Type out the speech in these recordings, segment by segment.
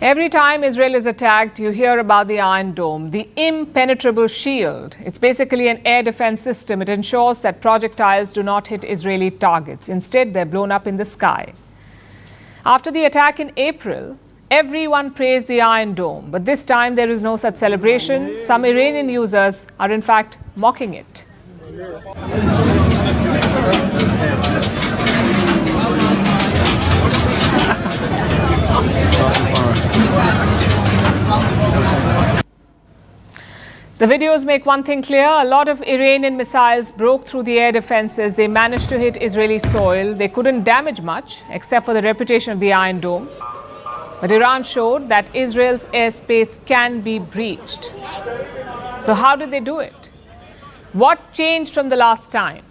Every time Israel is attacked, you hear about the Iron Dome, the impenetrable shield. It's basically an air defense system. It ensures that projectiles do not hit Israeli targets. Instead, they're blown up in the sky. After the attack in April, everyone praised the Iron Dome. But this time, there is no such celebration. Some Iranian users are, in fact, mocking it. The videos make one thing clear. A lot of Iranian missiles broke through the air defenses. They managed to hit Israeli soil. They couldn't damage much, except for the reputation of the Iron Dome. But Iran showed that Israel's airspace can be breached. So how did they do it? What changed from the last time?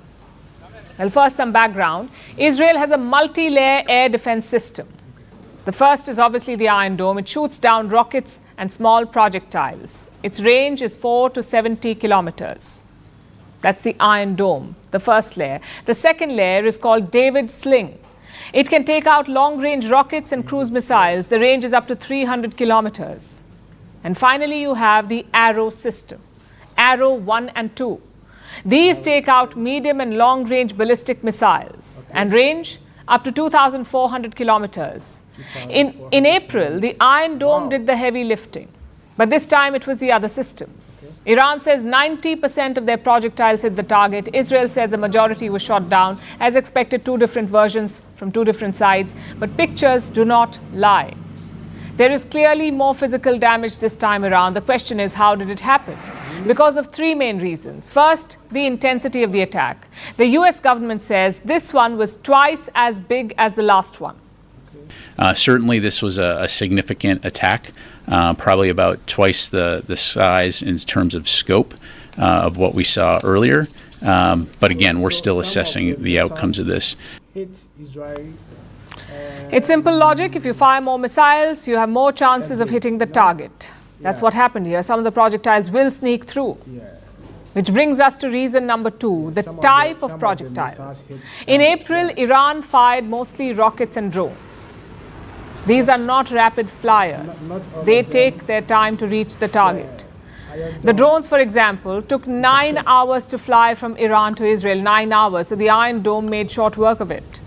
Well, first, some background. Israel has a multi-layer air defense system. The first is obviously the Iron Dome. It shoots down rockets and small projectiles. Its range is 4 to 70 kilometers. That's the Iron Dome, the first layer. The second layer is called David Sling. It can take out long-range rockets and cruise missiles. The range is up to 300 kilometers. And finally, you have the Arrow system, Arrow 1 and 2. These take out medium and long-range ballistic missiles and range up to 2,400 kilometers. In April, the Iron Dome did the heavy lifting, but this time it was the other systems. Iran says 90% of their projectiles hit the target. Israel says the majority was shot down. As expected, two different versions from two different sides, but pictures do not lie. There is clearly more physical damage this time around. The question is, how did it happen? Because of three main reasons. First, the intensity of the attack. The US government says this one was twice as big as the last one. Certainly, this was a significant attack, probably about twice the size in terms of scope of what we saw earlier. But again, we're still assessing the outcomes of this. It's simple logic. If you fire more missiles, you have more chances of hitting the target. That's what happened here. Some of the projectiles will sneak through. Which brings us to reason number two, the type of projectiles. In April, Iran fired mostly rockets and drones. These are not rapid flyers. They take their time to reach the target. The drones, for example, took 9 hours to fly from Iran to Israel, 9 hours. So the Iron Dome made short work of it.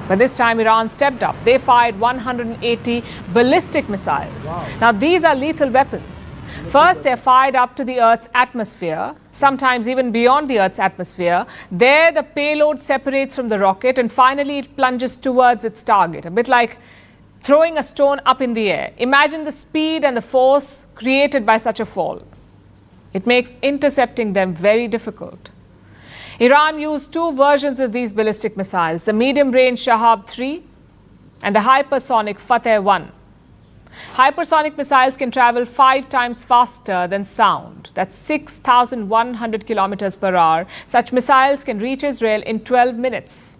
But this time, Iran stepped up. They fired 180 ballistic missiles. Now, these are lethal weapons. First, they're fired up to the Earth's atmosphere, sometimes even beyond the Earth's atmosphere. There, the payload separates from the rocket, and finally, it plunges towards its target, a bit like throwing a stone up in the air. Imagine the speed and the force created by such a fall. It makes intercepting them very difficult. Iran used two versions of these ballistic missiles, the medium-range Shahab-3 and the hypersonic Fateh-1. Hypersonic missiles can travel 5 times faster than sound. That's 6,100 kilometers per hour. Such missiles can reach Israel in 12 minutes.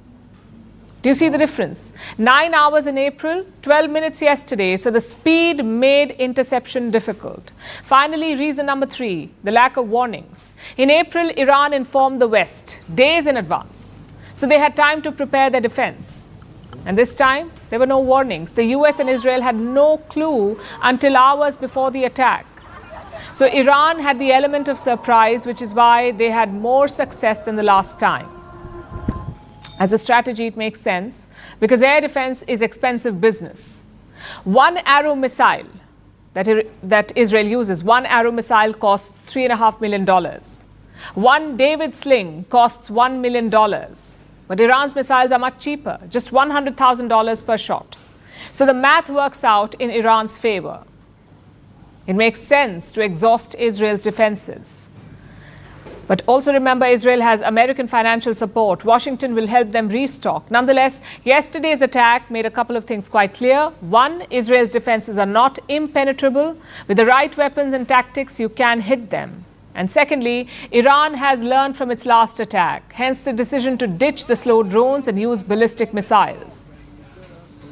Do you see the difference? 9 hours in April, 12 minutes yesterday. So the speed made interception difficult. Finally, reason number 3, the lack of warnings. In April, Iran informed the West days in advance. So they had time to prepare their defense. And this time, there were no warnings. The US and Israel had no clue until hours before the attack. So Iran had the element of surprise, which is why they had more success than the last time. As a strategy, it makes sense because air defense is expensive business. One Arrow missile that Israel uses, one Arrow missile costs $3.5 million. One David Sling costs $1 million. But Iran's missiles are much cheaper, just $100,000 per shot. So the math works out in Iran's favor. It makes sense to exhaust Israel's defenses. But also remember, Israel has American financial support. Washington will help them restock. Nonetheless, yesterday's attack made a couple of things quite clear. One, Israel's defenses are not impenetrable. With the right weapons and tactics, you can hit them. And secondly, Iran has learned from its last attack, hence the decision to ditch the slow drones and use ballistic missiles.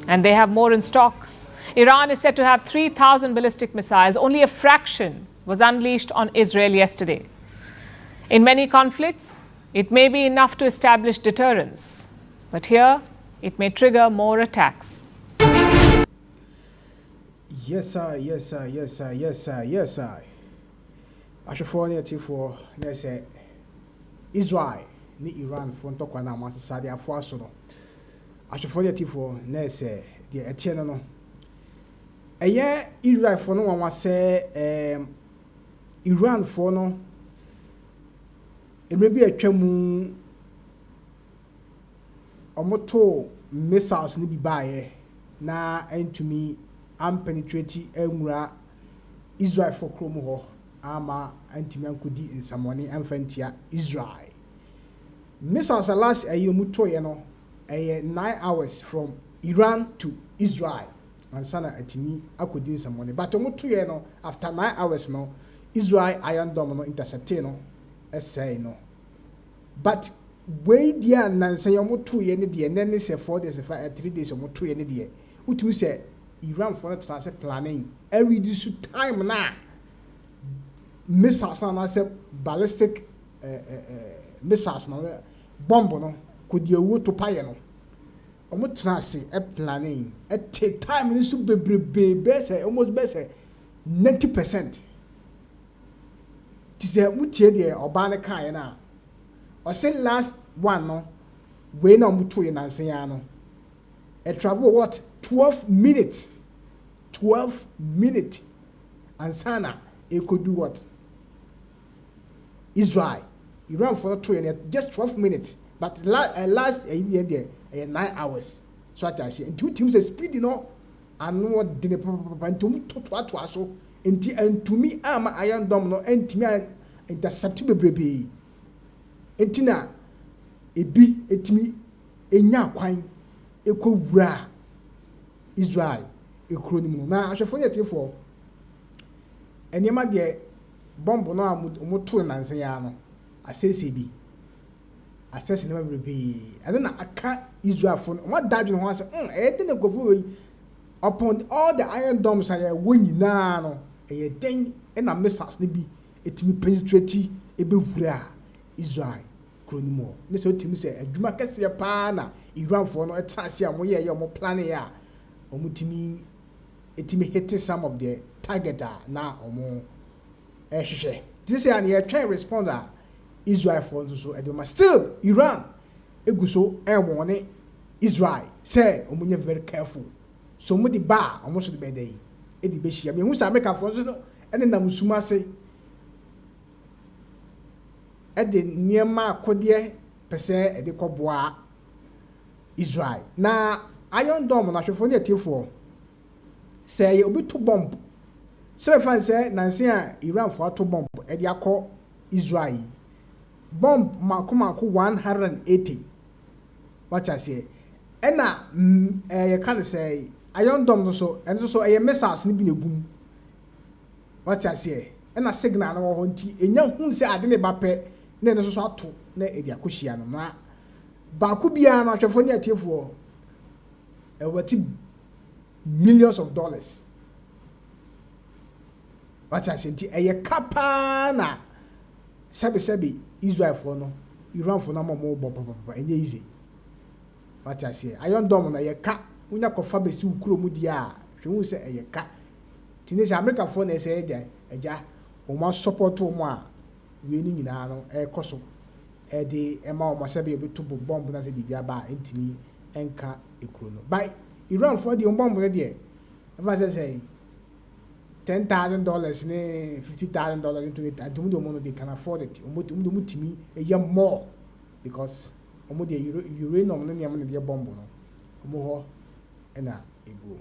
And they have more in stock. Iran is said to have 3,000 ballistic missiles. Only a fraction was unleashed on Israel yesterday. In many conflicts, it may be enough to establish deterrence, but here it may trigger more attacks. Yes, sir, yes, sir, yes, sir, yes, sir, yes, sir. Ashafo ne tifo na say Israel ni Iran fo ntokwa na amasesa de afo aso no. Ashafo ne tifo na say de etie no no. Eye Israel fo no wa say Iran fo no emre bi atwamu omoto missiles ni bi baaye na entumi am penetrate enwura Israel for krom ho ama antimi ankodi nsamone amfantia Israel missiles last muto ye no 9 hours from Iran to Israel ansana atimi akodi nsamone but muto ye no after 9 hours no Israel Iron Dome no intercepted no essay no but wey dia nansa ye muto ye ne de ne se 4 days 3 days muto ye ne de utumi se Iran for transfer planning every this time na missiles na say ballistic missiles na bomb no could you wo to paye no omo transfer planning take time ni so bebrebe say almost be say 90% ti say mutie de oba ne kan na o say last one no we na muto ye nansen ya no travel what 12 minutes and sana it could do what Israel Iran for 2 just 12 minutes but last a year there 9 hours so I say two teams speed no and what did to so and to me am Iron Dome no and me intercept bebrebe entina ebi etimi enya kwan ekowura Israel ekuro ni mu na ahwefo ne tefo enema de bomb no amoto nanse ya no asese bi asese ne bebrebe ade na aka Israel fo no dadwe ho ase de na gofo upon all the Iron Domes are nyina no den na missiles ne bi etimi penetrate ebewura Israel kuro ni mu ne so etimi se adwuma kese pa na Iran fo no etase am ye mo plan ya omutimi etimi hit some of the target na omo ehwehwe this year na try responder Israel for so edema still Iran eguso enwone Israel say omunye very careful so mo di ba omo so de bedai edi be hia me hu sa America for so no ene na musuma se ede niema akode pese ede koboa Israel na Iron Dome na hwefo ne atiefo say obi to bomb say fan say nanse a Iran for to bomb e dia akọ Israel bomb mako 180 what I say ena you can say Iron Dome so and so e missiles ni bi negum what I say ena signal na wo ho nti enya hu say ade ne bape na ne so ato na e dia akohia no na ba ko bia na hwefo ne atiefo e wati millions of dollars what I say a kapa na sabi Israel for no Iran for no more enye easy what I say Iron Dome na ye ka unya kofa besi ukuro mu dia hwe hu se ye ka tini se America for na say eja o ma support o mo a we ni nyina no e koso e de e ma o ma sabi obi to bomb na se bibia ba entimi enka ekuro no by Iran for the bomb na there if I say $10,000 ne $50,000 into it and the money they can afford it mutimi a year more because omo the uranium no nyam na bomb no omo ho na ego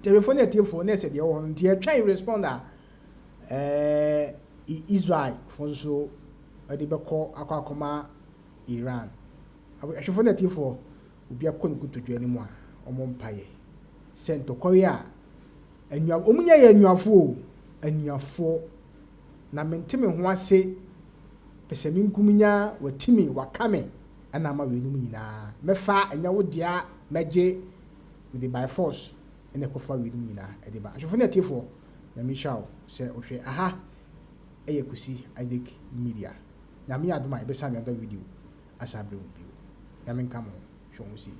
telephone atiefo na say the ho no dey try responder Israel for so they be call akoma Iran telephone atiefo obi akon kutodwa ni mu a omo mpaye sento korea enua omunya ye enuafo na menteme ho ase pese minkuminya watimi wakame ana ma wenum nyina mefa enya wodia meje with by force ene kofa wenum nyina ede ba ahwefo na tiefo na mishaw se ohwe aha eye kusi Isaac media na me adoma e be sa me other video asabre bio na menkamo hwe ho si